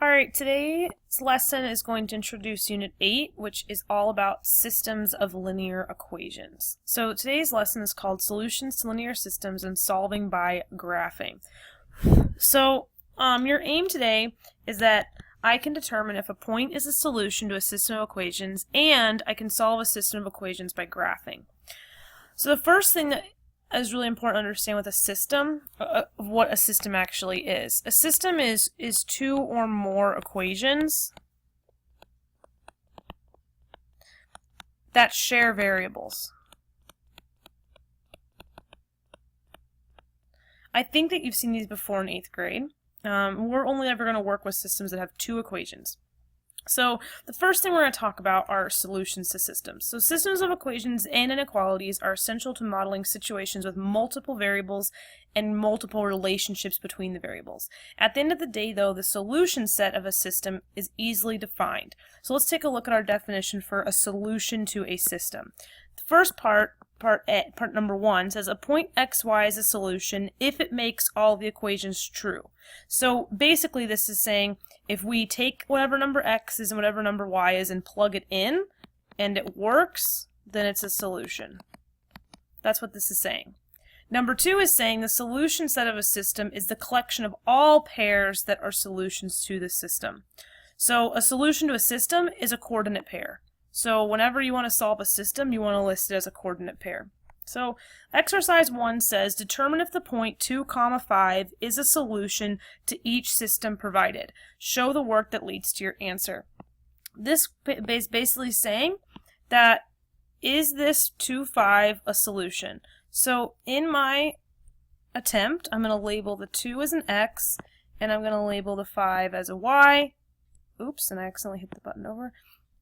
Alright, today's lesson is going to introduce Unit 8, which is all about systems of linear equations. So today's lesson is called Solutions to Linear Systems and Solving by Graphing. So your aim today is that I can determine if a point is a solution to a system of equations, and I can solve a system of equations by graphing. So the first thing that is really important to understand with a system, what a system actually is. A system is two or more equations that share variables. I think that you've seen these before in 8th grade. We're only ever going to work with systems that have two equations. So the first thing we're going to talk about are solutions to systems. So systems of equations and inequalities are essential to modeling situations with multiple variables and multiple relationships between the variables. At the end of the day, though, the solution set of a system is easily defined. So let's take a look at our definition for a solution to a system. The first part number 1 says a point xy is a solution if it makes all the equations true. So basically this is saying if we take whatever number x is and whatever number y is and plug it in and it works, then it's a solution. That's what this is saying. Number 2 is saying the solution set of a system is the collection of all pairs that are solutions to the system. So a solution to a system is a coordinate pair. So whenever you want to solve a system, you want to list it as a coordinate pair. So exercise 1 says determine if the point 2, 5 is a solution to each system provided. Show the work that leads to your answer. This is basically saying that is this 2, 5 a solution? So in my attempt, I'm going to label the 2 as an x and I'm going to label the 5 as a y. Oops, and I accidentally hit the button over.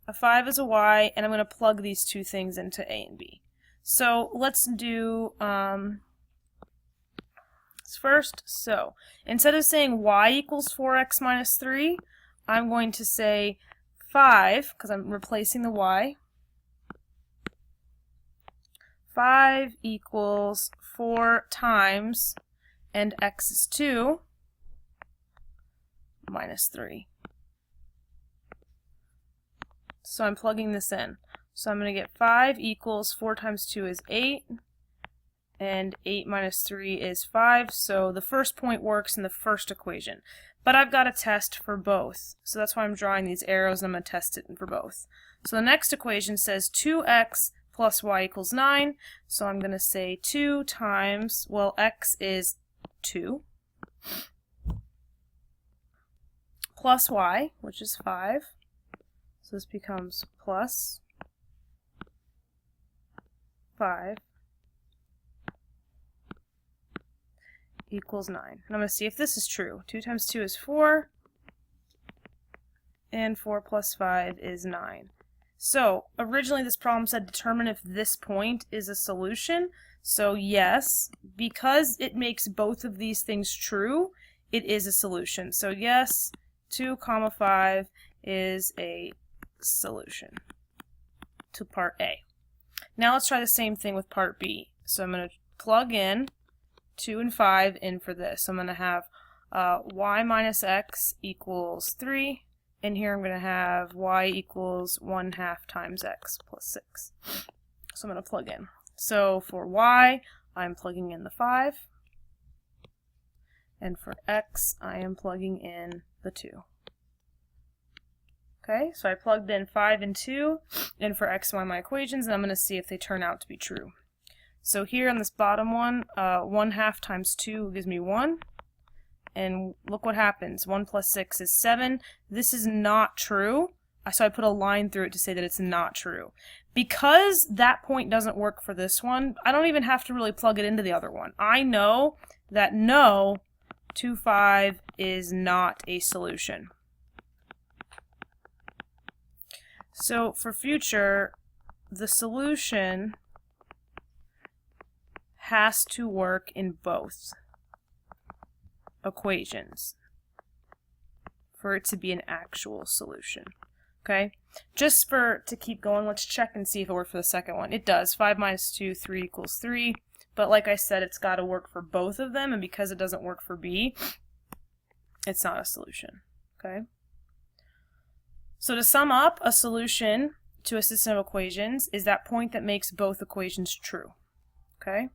A 5 is a y, and I'm going to plug these two things into a and b. So let's do first. So instead of saying y equals 4x minus 3, I'm going to say 5, because I'm replacing the y. 5 equals 4 times, and x is 2, minus 3. So I'm plugging this in. So I'm going to get 5 equals 4 times 2 is 8, and 8 minus 3 is 5. So the first point works in the first equation. But I've got a test for both. So that's why I'm drawing these arrows, and I'm going to test it for both. So the next equation says 2x plus y equals 9. So I'm going to say 2 times, well, x is 2, plus y, which is 5. So this becomes plus 5 equals 9. And I'm going to see if this is true. 2 times 2 is 4, and 4 plus 5 is 9. So originally this problem said determine if this point is a solution. So yes, because it makes both of these things true, it is a solution. So yes, 2, 5 is a solution to part A. Now let's try the same thing with part B. So I'm going to plug in 2 and 5 in for this. So I'm going to have y minus x equals 3, and here I'm going to have y equals 1/2 times x plus 6. So I'm going to plug in. So for y, I'm plugging in the 5, and for x, I am plugging in the 2. Okay, so I plugged in 5 and 2 in for x and y my equations, and I'm going to see if they turn out to be true. So here on this bottom one, 1/2 times 2 gives me 1. And look what happens. 1 plus 6 is 7. This is not true. So I put a line through it to say that it's not true. Because that point doesn't work for this one, I don't even have to really plug it into the other one. I know that no, 2, 5 is not a solution. So for future, the solution has to work in both equations for it to be an actual solution. Okay? Just to keep going, let's check and see if it worked for the second one. It does. 5 minus 2, 3 equals 3. But like I said, it's got to work for both of them, and because it doesn't work for B, it's not a solution. Okay? So to sum up, a solution to a system of equations is that point that makes both equations true. Okay?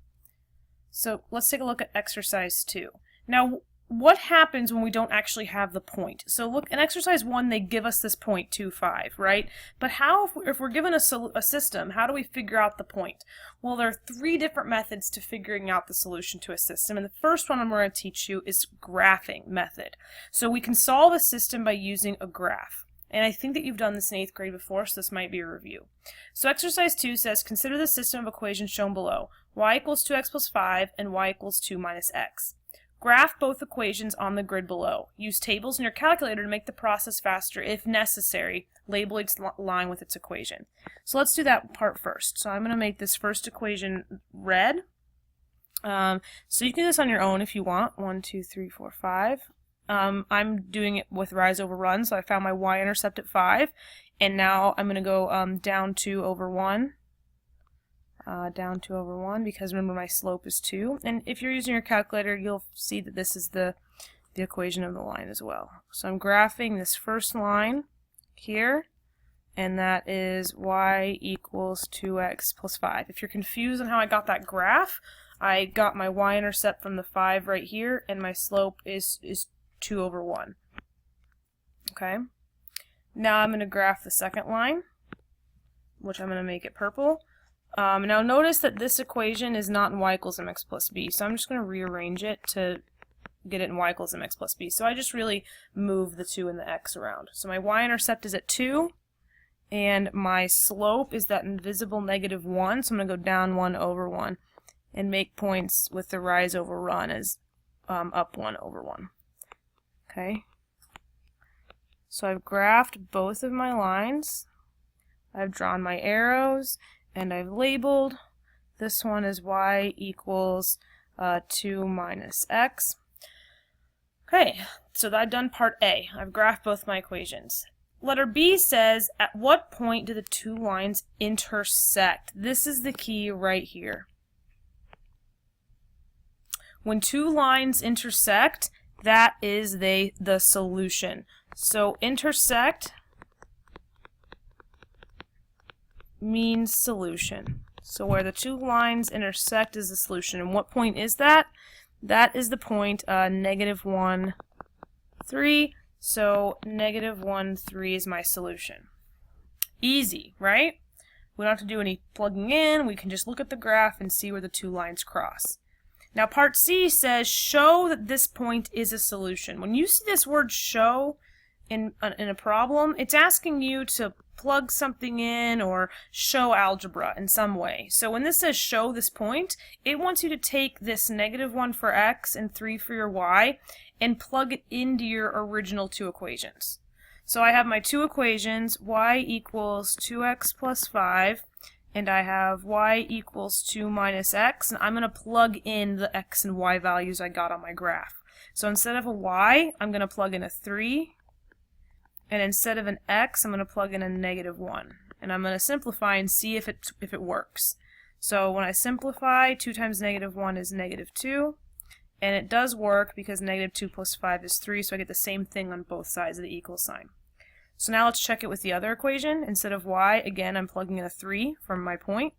So let's take a look at exercise 2. Now, what happens when we don't actually have the point? So look, in exercise 1, they give us this point, 2, 5, right? But how, if we're given a system, how do we figure out the point? Well, there are 3 different methods to figuring out the solution to a system, and the first one I'm going to teach you is graphing method. So we can solve a system by using a graph. And I think that you've done this in 8th grade before, so this might be a review. So exercise 2 says, consider the system of equations shown below. Y equals 2x plus 5 and y equals 2 minus x. Graph both equations on the grid below. Use tables in your calculator to make the process faster if necessary. Label each line with its equation. So let's do that part first. So I'm going to make this first equation red. So you can do this on your own if you want. 1, 2, 3, 4, 5. I'm doing it with rise over run, so I found my y-intercept at 5. And now I'm going to go down 2 over 1. Down 2 over 1, because remember my slope is 2. And if you're using your calculator, you'll see that this is the equation of the line as well. So I'm graphing this first line here, and that is y equals 2x plus 5. If you're confused on how I got that graph, I got my y-intercept from the 5 right here, and my slope is 2 over 1. Okay? Now I'm going to graph the second line, which I'm going to make it purple. Now notice that this equation is not in y equals mx plus b, so I'm just going to rearrange it to get it in y equals mx plus b. So I just really move the 2 and the x around. So my y-intercept is at 2, and my slope is that invisible negative 1, so I'm going to go down 1 over 1 and make points with the rise over run as up 1 over 1. Okay? So I've graphed both of my lines. I've drawn my arrows. And I've labeled this one as y equals 2 minus x. Okay, so I've done part A. I've graphed both my equations. Letter B says, at what point do the 2 lines intersect? This is the key right here. When 2 lines intersect, that is the solution. So intersect means solution. So where the 2 lines intersect is the solution. And what point is that? That is the point negative 1, 3. So negative 1, 3 is my solution. Easy, right? We don't have to do any plugging in. We can just look at the graph and see where the 2 lines cross. Now part C says, show that this point is a solution. When you see this word show in a problem, it's asking you to plug something in or show algebra in some way. So when this says show this point, it wants you to take this negative 1 for x and 3 for your y and plug it into your original 2 equations. So I have my 2 equations, y equals 2x plus 5, and I have y equals 2 minus x, and I'm going to plug in the x and y values I got on my graph. So instead of a y, I'm going to plug in a 3, and instead of an x, I'm going to plug in a negative 1. And I'm going to simplify and see if it works. So when I simplify, 2 times negative 1 is negative 2. And it does work because negative 2 plus 5 is 3, so I get the same thing on both sides of the equal sign. So now let's check it with the other equation. Instead of y, again, I'm plugging in a 3 from my point.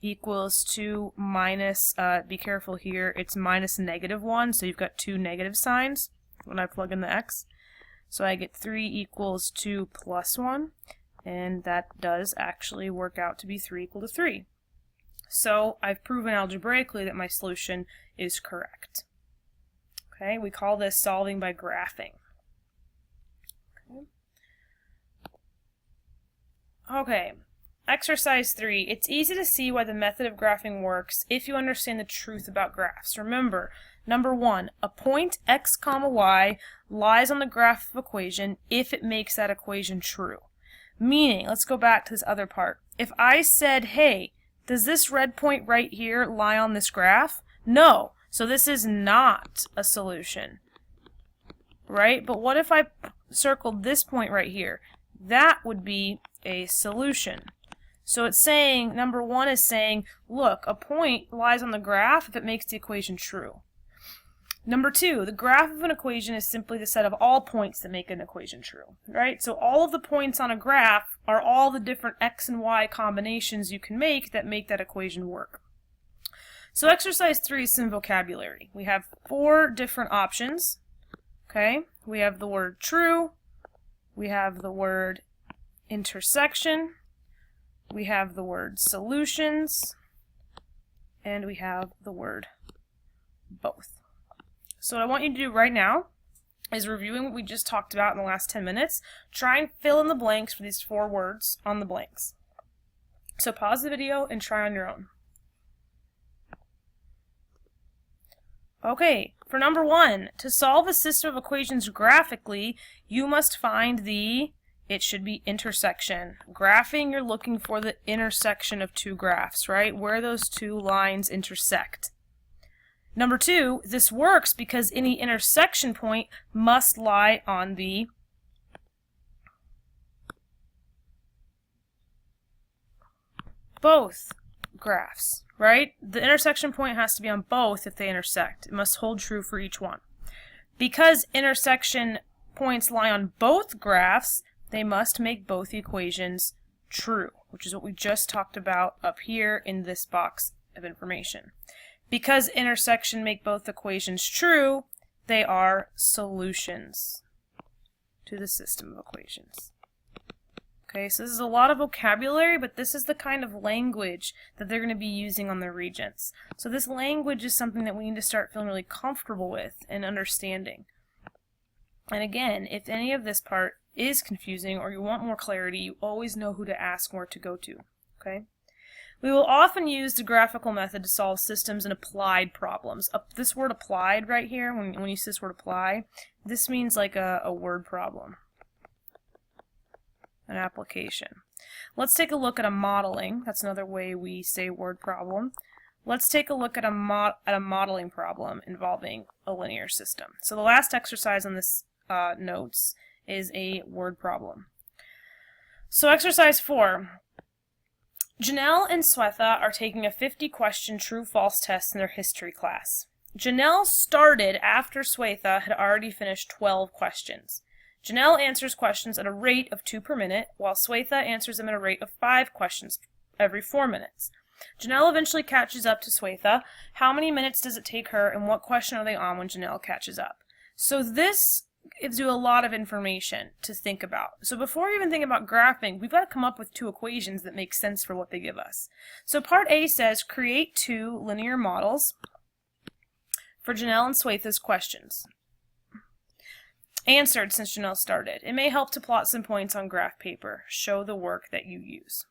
Equals 2 minus, be careful here, it's minus negative 1, so you've got 2 negative signs when I plug in the x. So I get 3 equals 2 plus 1, and that does actually work out to be 3 equal to 3. So I've proven algebraically that my solution is correct. Okay, we call this solving by graphing. Okay, exercise 3. It's easy to see why the method of graphing works if you understand the truth about graphs. Remember, number 1, a point x comma y lies on the graph of equation if it makes that equation true. Meaning, let's go back to this other part. If I said, hey, does this red point right here lie on this graph? No. So this is not a solution. Right? But what if I circled this point right here? That would be a solution. So it's saying, number 1 is saying, look, a point lies on the graph if it makes the equation true. Number 2, the graph of an equation is simply the set of all points that make an equation true, right? So all of the points on a graph are all the different x and y combinations you can make that equation work. So exercise 3 is some vocabulary. We have 4 different options, okay? We have the word true, we have the word intersection, we have the word solutions, and we have the word both. So what I want you to do right now is reviewing what we just talked about in the last 10 minutes. Try and fill in the blanks for these 4 words on the blanks. So pause the video and try on your own. Okay, for number 1, to solve a system of equations graphically, you must find it should be intersection. Graphing, you're looking for the intersection of 2 graphs, right? Where those 2 lines intersect. Number 2, this works because any intersection point must lie on the both graphs, right? The intersection point has to be on both if they intersect. It must hold true for each one. Because intersection points lie on both graphs, they must make both equations true, which is what we just talked about up here in this box of information. Because intersection make both equations true, they are solutions to the system of equations. Okay, so this is a lot of vocabulary, but this is the kind of language that they're going to be using on their regents. So this language is something that we need to start feeling really comfortable with and understanding. And again, if any of this part is confusing or you want more clarity, you always know who to ask and where to go to. Okay? We will often use the graphical method to solve systems and applied problems. This word applied right here, when you see this word apply, this means like a word problem, an application. Let's take a look at a modeling. That's another way we say word problem. Let's take a look at a modeling problem involving a linear system. So the last exercise on this notes is a word problem. So exercise 4. Janelle and Swetha are taking a 50-question true-false test in their history class. Janelle started after Swetha had already finished 12 questions. Janelle answers questions at a rate of 2 per minute, while Swetha answers them at a rate of 5 questions every 4 minutes. Janelle eventually catches up to Swetha. How many minutes does it take her, and what question are they on when Janelle catches up? So this gives you a lot of information to think about. So before we even think about graphing, we've got to come up with 2 equations that make sense for what they give us. So part A says create 2 linear models for Janelle and Swetha's questions. Answered since Janelle started. It may help to plot some points on graph paper. Show the work that you use.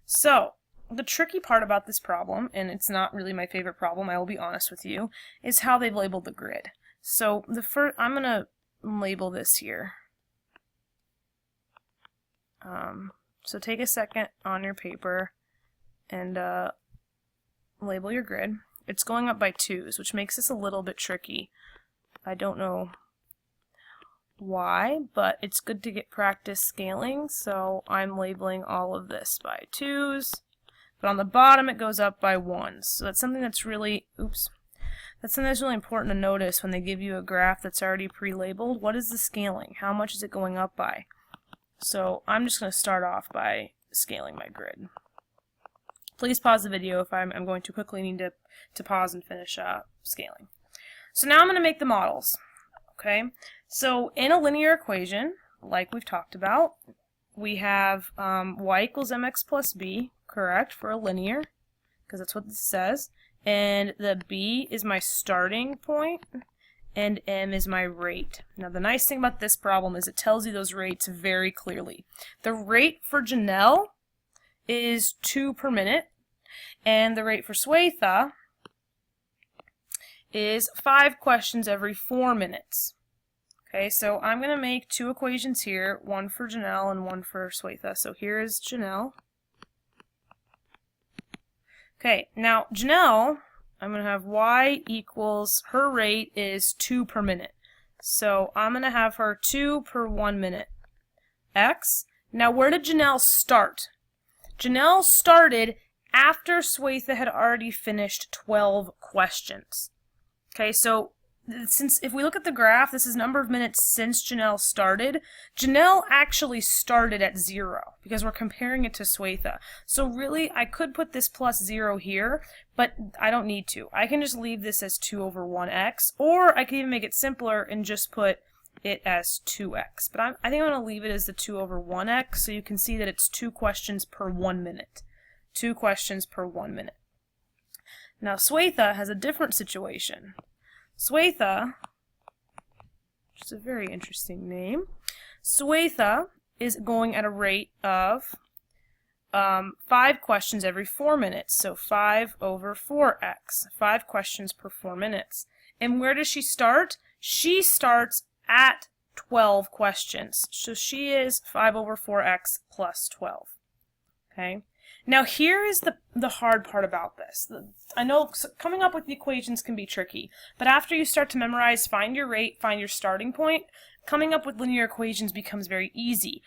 So the tricky part about this problem, and it's not really my favorite problem, I will be honest with you, is how they've labeled the grid. So I'm going to label this here. So take a second on your paper and label your grid. It's going up by 2s, which makes this a little bit tricky. I don't know why, but it's good to get practice scaling, so I'm labeling all of this by 2s, but on the bottom it goes up by 1s. So that's something that's really, that's something that's really important to notice when they give you a graph that's already pre-labeled. What is the scaling? How much is it going up by? So I'm just going to start off by scaling my grid. Please pause the video if I'm going too quickly. I need to pause and finish scaling. So now I'm going to make the models. Okay, so in a linear equation, like we've talked about, we have y equals mx plus b, correct, for a linear, because that's what this says. And the b is my starting point, and m is my rate. Now the nice thing about this problem is it tells you those rates very clearly. The rate for Janelle is 2 per minute, and the rate for Swetha is 5 questions every 4 minutes. Okay, so I'm going to make 2 equations here, one for Janelle and one for Swetha. So here is Janelle. Okay, now Janelle, I'm going to have y equals, her rate is 2 per minute. So I'm going to have her 2 per 1 minute. X. Now where did Janelle start? Janelle started after Swetha had already finished 12 questions. Okay, so since if we look at the graph, this is number of minutes since Janelle started. Janelle actually started at 0 because we're comparing it to Swetha. So really, I could put this plus 0 here, but I don't need to. I can just leave this as 2 over 1x, or I can even make it simpler and just put it as 2x. But I think I'm going to leave it as the 2 over 1x, so you can see that it's 2 questions per 1 minute. 2 questions per 1 minute. Now Swetha has a different situation. Swetha, which is a very interesting name, Swetha is going at a rate of 5 questions every 4 minutes, so 5 over 4x, 5 questions per 4 minutes. And where does she start? She starts at 12 questions, so she is 5 over 4x plus 12. Okay. Now here is the hard part about this. I know coming up with the equations can be tricky, but after you start to memorize, find your rate, find your starting point, coming up with linear equations becomes very easy.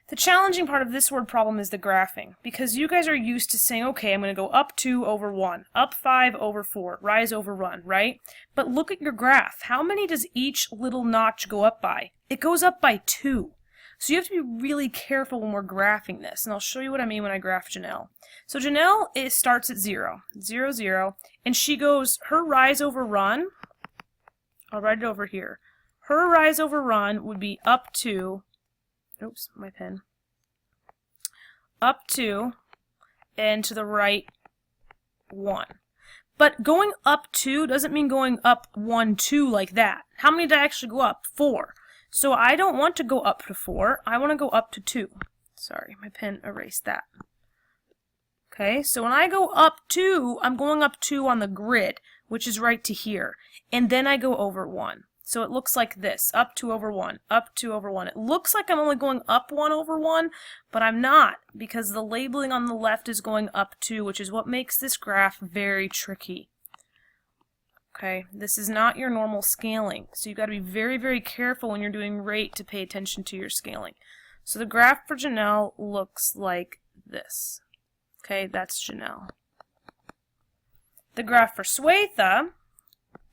The challenging part of this word problem is the graphing, because you guys are used to saying, okay, I'm going to go up 2 over 1, up 5 over 4, rise over run, right? But look at your graph. How many does each little notch go up by? It goes up by 2. So you have to be really careful when we're graphing this, and I'll show you what I mean when I graph Janelle. So Janelle starts at 0, 0, 0, and she goes, her rise over run, I'll write it over here, her rise over run would be up to, oops, my pen, up to, and to the right 1. But going up 2 doesn't mean going up 1, 2 like that. How many did I actually go up? 4. So I don't want to go up to 4, I want to go up to 2. Sorry, my pen erased that. Okay, so when I go up 2, I'm going up 2 on the grid, which is right to here. And then I go over 1. So it looks like this, up 2 over 1, up 2 over 1. It looks like I'm only going up 1 over 1, but I'm not, because the labeling on the left is going up 2, which is what makes this graph very tricky. Okay, this is not your normal scaling, so you've got to be very, very careful when you're doing rate to pay attention to your scaling. So the graph for Janelle looks like this. Okay, that's Janelle. The graph for Swetha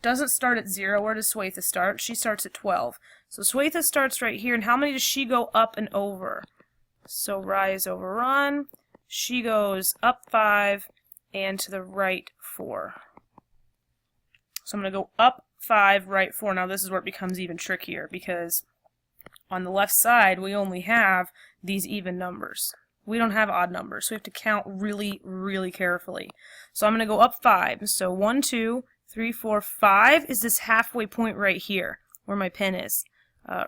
doesn't start at 0. Where does Swetha start? She starts at 12. So Swetha starts right here, and how many does she go up and over? So rise over run, she goes up 5 and to the right 4. So I'm going to go up 5, right 4. Now this is where it becomes even trickier, because on the left side we only have these even numbers. We don't have odd numbers, so we have to count really, really carefully. So I'm going to go up 5. So 1, 2, 3, 4, 5 is this halfway point right here, where my pen is.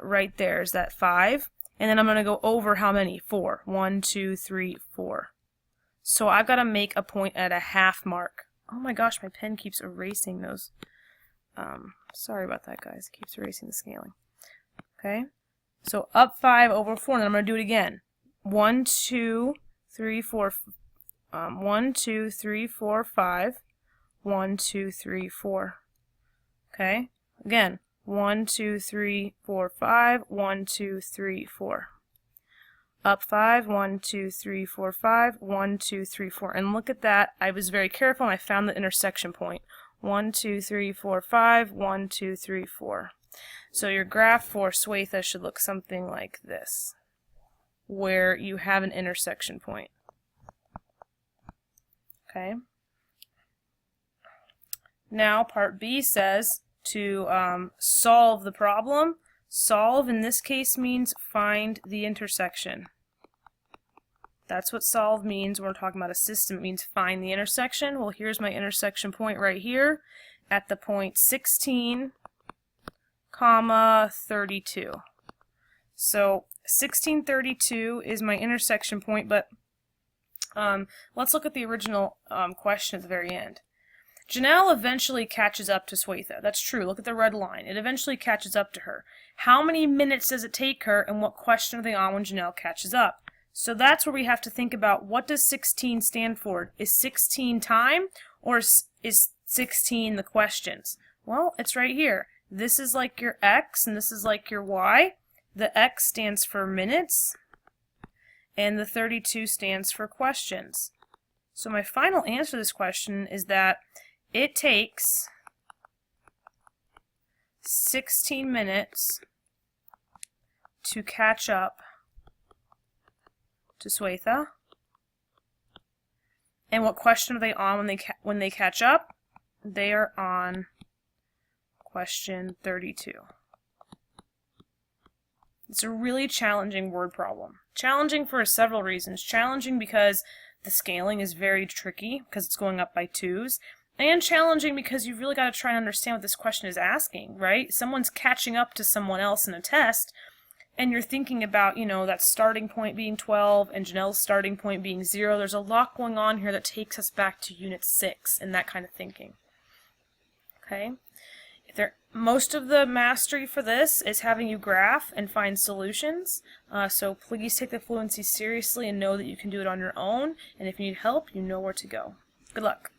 Right there is that 5. And then I'm going to go over how many? 4. 1, 2, 3, 4. So I've got to make a point at a half mark. Oh my gosh, my pen keeps erasing those. Sorry about that, guys. It keeps erasing the scaling. Okay, so up 5 over 4, and then I'm going to do it again. 1, 2, 3, 4, 1, 2, 3, 4, 5. 1, 2, 3, 4. Okay, again. 1, 2, 3, 4, 5. 1, 2, 3, 4. Up 5. 1, 2, 3, 4, 5. 1, 2, 3, 4. And look at that. I was very careful, and I found the intersection point. 1, 2, 3, 4, 5. 1, 2, 3, 4. So your graph for Swetha should look something like this, where you have an intersection point. Okay. Now part B says to solve the problem. Solve in this case means find the intersection. That's what solve means when we're talking about a system. It means find the intersection. Well, here's my intersection point right here at the point 16, comma 32. So 1632 is my intersection point, but let's look at the original question at the very end. Janelle eventually catches up to Swetha. That's true. Look at the red line. It eventually catches up to her. How many minutes does it take her, and what question are they on when Janelle catches up? So that's where we have to think about, what does 16 stand for? Is 16 time, or is 16 the questions? Well, it's right here. This is like your X, and this is like your Y. The X stands for minutes, and the 32 stands for questions. So my final answer to this question is that it takes 16 minutes to catch up to Swetha. And what question are they on when they catch up? They are on question 32. It's a really challenging word problem. Challenging for several reasons. Challenging because the scaling is very tricky because it's going up by 2s. And challenging because you've really got to try and understand what this question is asking, right? Someone's catching up to someone else in a test, and you're thinking about, that starting point being 12 and Janelle's starting point being 0. There's a lot going on here that takes us back to Unit 6 and that kind of thinking. Okay? Most of the mastery for this is having you graph and find solutions. So please take the fluency seriously and know that you can do it on your own. And if you need help, you know where to go. Good luck.